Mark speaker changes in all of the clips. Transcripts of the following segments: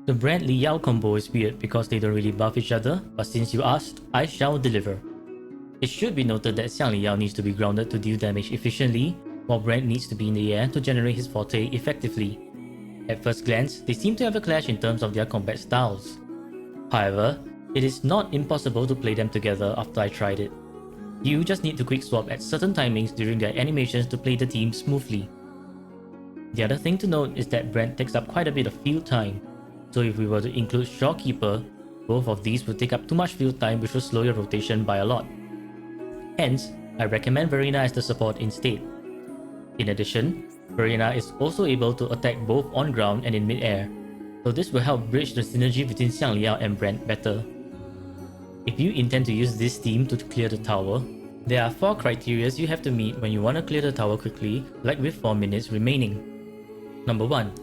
Speaker 1: The Brant Li Yao combo is weird because they don't really buff each other, but since you asked, I shall deliver. It should be noted that Xiang Li Yao needs to be grounded to deal damage efficiently, while Brant needs to be in the air to generate his forte effectively. At first glance, they seem to have a clash in terms of their combat styles. However, it is not impossible to play them together after I tried it. You just need to quick swap at certain timings during their animations to play the team smoothly. The other thing to note is that Brant takes up quite a bit of field time, so if we were to include Shorekeeper, both of these would take up too much field time which will slow your rotation by a lot. Hence, I recommend Verena as the support instead. In addition, Verena is also able to attack both on ground and in mid-air, so this will help bridge the synergy between Xiang Liao and Brant better. If you intend to use this team to clear the tower, there are 4 criteria you have to meet when you want to clear the tower quickly, like with 4 minutes remaining. Number 1.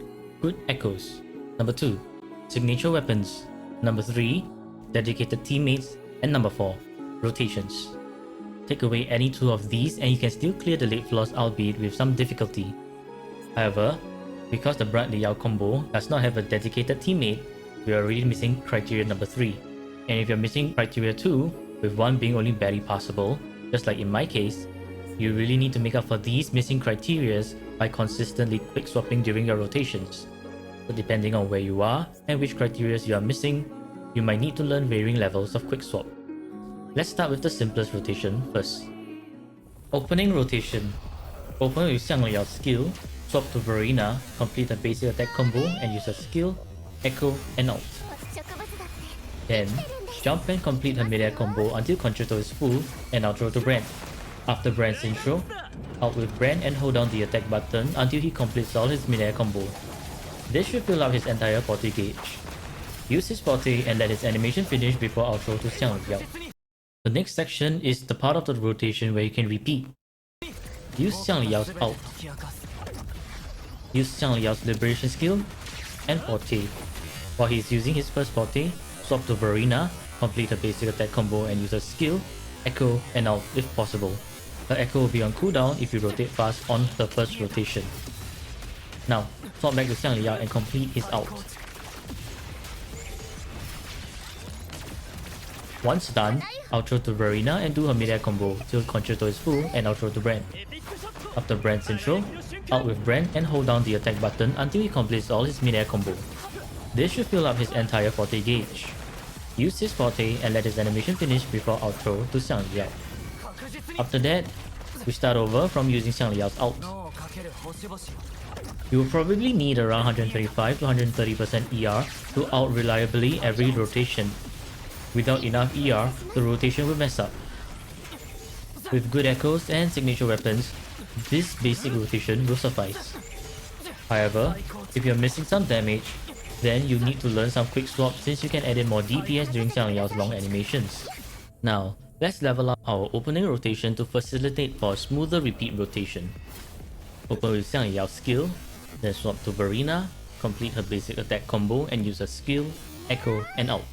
Speaker 1: Good echoes. Number 2. Signature weapons. Number 3. Dedicated teammates. And number 4. Rotations. Take away any 2 of these and you can still clear the late floors, albeit with some difficulty. However, because the Brant Li Yao combo does not have a dedicated teammate, we are already missing criteria number 3. And if you're missing criteria 2, with 1 being only barely passable, just like in my case, you really need to make up for these missing criterias by consistently quick swapping during your rotations. So depending on where you are and which criteria you are missing, you might need to learn varying levels of quick swap. Let's start with the simplest rotation first. Opening rotation. Open with Xiang Liao's skill, swap to Verena, complete a basic attack combo and use a skill, echo and ult. Then, jump and complete her mid-air combo until Concerto is full and outro to Brant. After Brant's intro, ult with Brant and hold down the attack button until he completes all his mid-air combo. This should fill up his entire forte gauge. Use his forte and let his animation finish before outro to Xiang Liao. The next section is the part of the rotation where you can repeat. Use Xiang Liao's ult. Use Xiang Liao's liberation skill and forte. While he is using his first forte, swap to Verena, complete a basic attack combo and use a skill, echo and ult if possible. Her echo will be on cooldown if you rotate fast on the first rotation. Now, swap back to Xiang Liao and complete his ult. Once done, outro to Verena and do her mid-air combo till Concerto is full and outro to Brant. After Brant's intro, ult with Brant and hold down the attack button until he completes all his mid-air combo. This should fill up his entire forte gauge. Use his forte and let his animation finish before outro to Xiang Liao. After that, we start over from using Xiang Liao's ult. You will probably need around 125 to 130% ER to out reliably every rotation. Without enough ER, the rotation will mess up. With good echoes and signature weapons, this basic rotation will suffice. However, if you're missing some damage, then you need to learn some quick swap since you can add in more DPS during Xiang Liao's long animations. Now, let's level up our opening rotation to facilitate for a smoother repeat rotation. Open with Xiang Liao's skill, then swap to Verena, complete her basic attack combo and use a skill, echo and ult.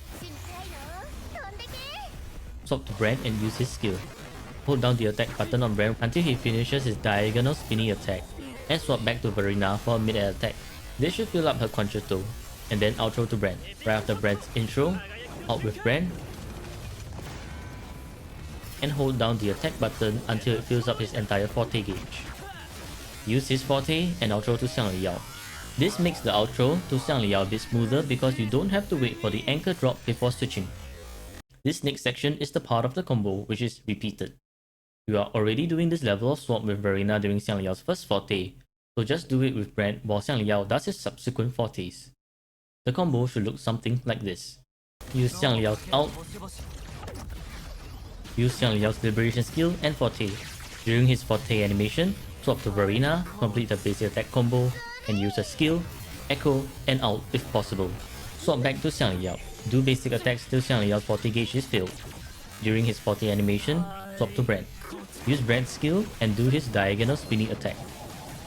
Speaker 1: Swap to Brant and use his skill. Hold down the attack button on Brant until he finishes his diagonal spinny attack, and swap back to Verena for a mid-air attack. This should fill up her Concerto, and then outro to Brant. Right after Brant's intro, ult with Brant, and hold down the attack button until it fills up his entire forte gauge. Use his forte and outro to Xiang Liao. This makes the outro to Xiang Liao a bit smoother because you don't have to wait for the anchor drop before switching. This next section is the part of the combo which is repeated. You are already doing this level of swap with Verena during Xiang Liao's first forte, so just do it with Brant while Xiang Liao does his subsequent fortes. The combo should look something like this. Use Xiang Liao's ult. Use Xiang Liao's liberation skill and forte. During his forte animation, swap to Verena, complete the basic attack combo, and use a skill, echo and ult if possible. Swap back to Xiang Liao. Do basic attacks till Xiang Liao's forte gauge is filled. During his forte animation, swap to Brant. Use Brant's skill and do his diagonal spinning attack.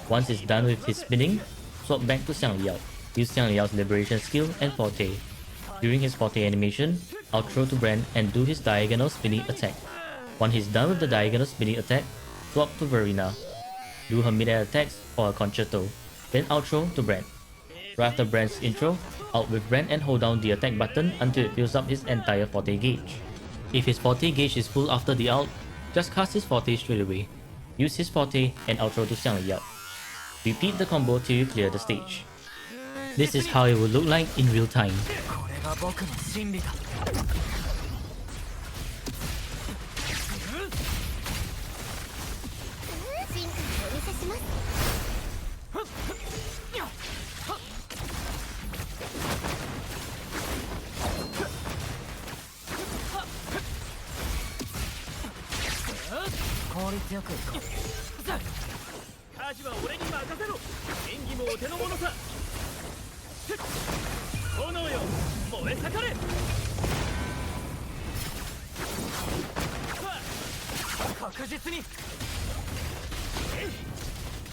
Speaker 1: Once it's done with his spinning, swap back to Xiang Liao. Use Xiang Liao's liberation skill and forte. During his forte animation, outro to Brant and do his diagonal spinning attack. Once he's done with the diagonal spinning attack, swap to Verena. Do her mid-air attacks for a Concerto, then outro to Brant. Right after Brant's intro, out with Brant and hold down the attack button until it fills up his entire forte gauge. If his forte gauge is full after the ult, just cast his forte straight away. Use his forte and outro to Xiang Li Yao. Repeat the combo till you clear the stage. This is how it will look like in real time.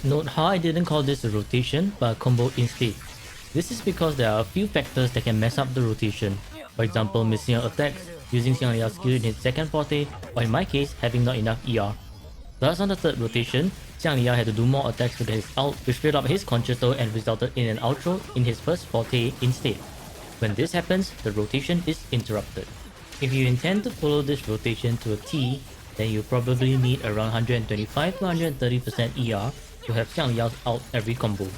Speaker 1: Note how I didn't call this a rotation but a combo instead. This is because there are a few factors that can mess up the rotation. For example, missing out attacks, using Xiang Liao's skill in his second forte, or in my case, having not enough ER. Thus on the third rotation, Xiang Liao had to do more attacks to get his ult, which filled up his concerto and resulted in an outro in his first forte instead. When this happens, the rotation is interrupted. If you intend to follow this rotation to a T, then you probably need around 125 to 130% ER to have Xiang Liao's ult every combo.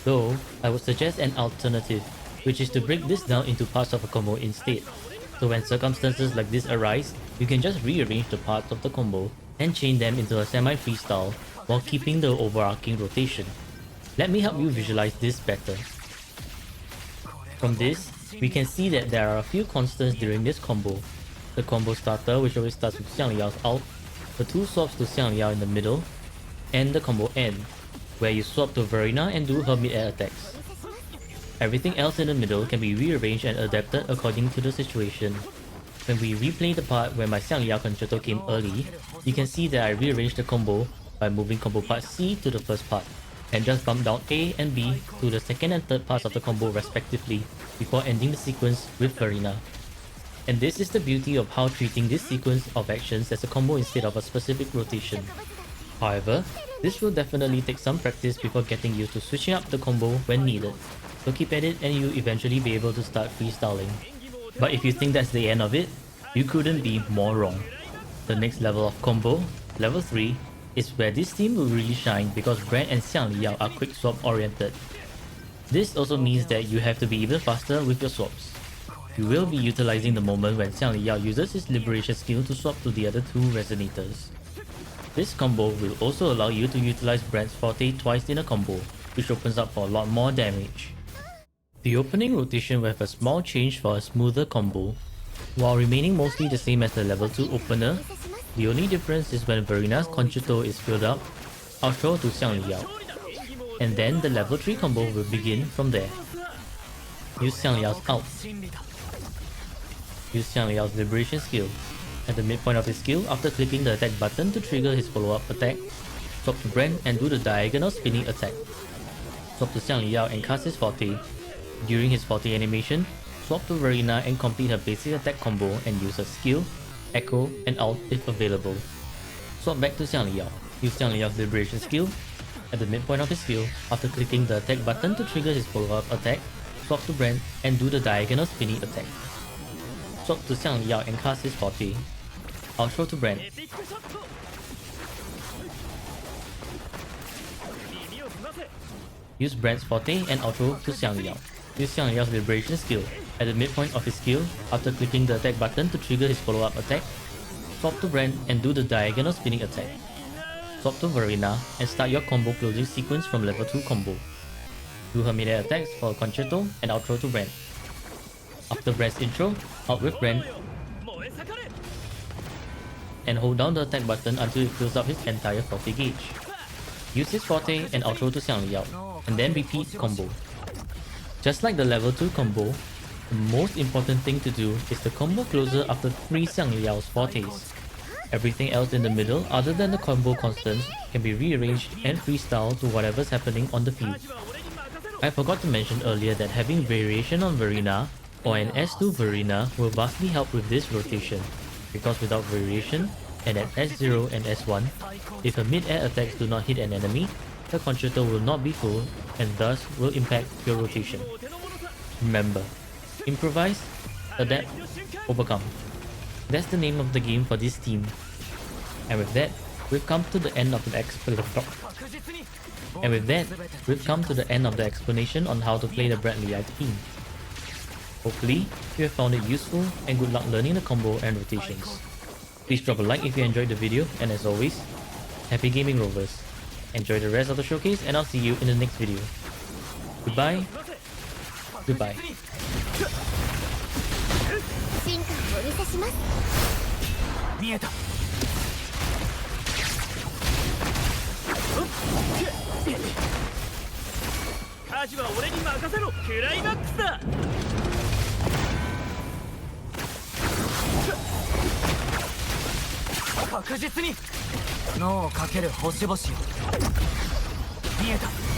Speaker 1: Though, I would suggest an alternative, which is to break this down into parts of a combo instead. So when circumstances like this arise, you can just rearrange the parts of the combo and chain them into a semi-freestyle while keeping the overarching rotation. Let me help you visualize this better. From this, we can see that there are a few constants during this combo. The combo starter, which always starts with Xiang Liao's ult, the two swaps to Xiang Liao in the middle, and the combo end, where you swap to Verena and do her mid-air attacks. Everything else in the middle can be rearranged and adapted according to the situation. When we replay the part where my Xiang Liao concerto came early, you can see that I rearranged the combo by moving combo part C to the first part, and just bump down A and B to the second and third parts of the combo respectively, before ending the sequence with Verena. And this is the beauty of how treating this sequence of actions as a combo instead of a specific rotation. However, this will definitely take some practice before getting used to switching up the combo when needed, so keep at it and you'll eventually be able to start freestyling. But if you think that's the end of it, you couldn't be more wrong. The next level of combo, level 3, is where this team will really shine because Brant and Xiang Liao are quick swap oriented. This also means that you have to be even faster with your swaps. You will be utilizing the moment when Xiang Liao uses his liberation skill to swap to the other two resonators. This combo will also allow you to utilize Brant's forte twice in a combo, which opens up for a lot more damage. The opening rotation will have a small change for a smoother combo. While remaining mostly the same as the level 2 opener, the only difference is when Verena's concerto is filled up, outro to Xiang Liao. And then the level 3 combo will begin from there. Use Xiang Liao's ult. Use Xiang Liao's liberation skill. At the midpoint of his skill, after clicking the attack button to trigger his follow-up attack, swap to Brant and do the diagonal spinning attack. Swap to Xiang Liao and cast his forte. During his forte animation, swap to Verena and complete her basic attack combo and use her skill, echo, and ult if available. Swap back to Xiang Liao. Use Xiang Liao's liberation skill. At the midpoint of his skill, after clicking the attack button to trigger his follow-up attack, swap to Brant and do the diagonal spinning attack. Swap to Xiang Liao and cast his forte. Outro to Brant. Use Brant's forte and outro to Xiang Liao. Use Xiang Liao's liberation skill. At the midpoint of his skill, after clicking the attack button to trigger his follow-up attack, swap to Brant and do the diagonal spinning attack. Swap to Verena and start your combo closing sequence from level 2 combo. Do her mid-air attacks for a concerto and outro to Brant. After Brant's intro, out with Brant, and hold down the attack button until it fills up his entire forte gauge. Use his forte and outro to Xiang Liao, and then repeat combo. Just like the level 2 combo, the most important thing to do is the combo closer after 3 Xiang Liao's fortes. Everything else in the middle other than the combo constants can be rearranged and freestyle to whatever's happening on the field. I forgot to mention earlier that having variation on Verena or an S2 Verena will vastly help with this rotation, because without variation, and at S0 and S1, if her mid-air attacks do not hit an enemy, the concerto will not be full and thus will impact your rotation. Remember, improvise, adapt, overcome. That's the name of the game for this team. And with that, we've come to the end of the explanation on how to play the Brant team. Hopefully, you have found it useful and good luck learning the combo and rotations. Please drop a like if you enjoyed the video, and as always, happy gaming Rovers. Enjoy the rest of the showcase and I'll see you in the next video. Goodbye. Goodbye.
Speaker 2: 進化をお見せします。見えた。舵は俺に任せろ。クライマックスだ。確実に脳をかける星々。見えた。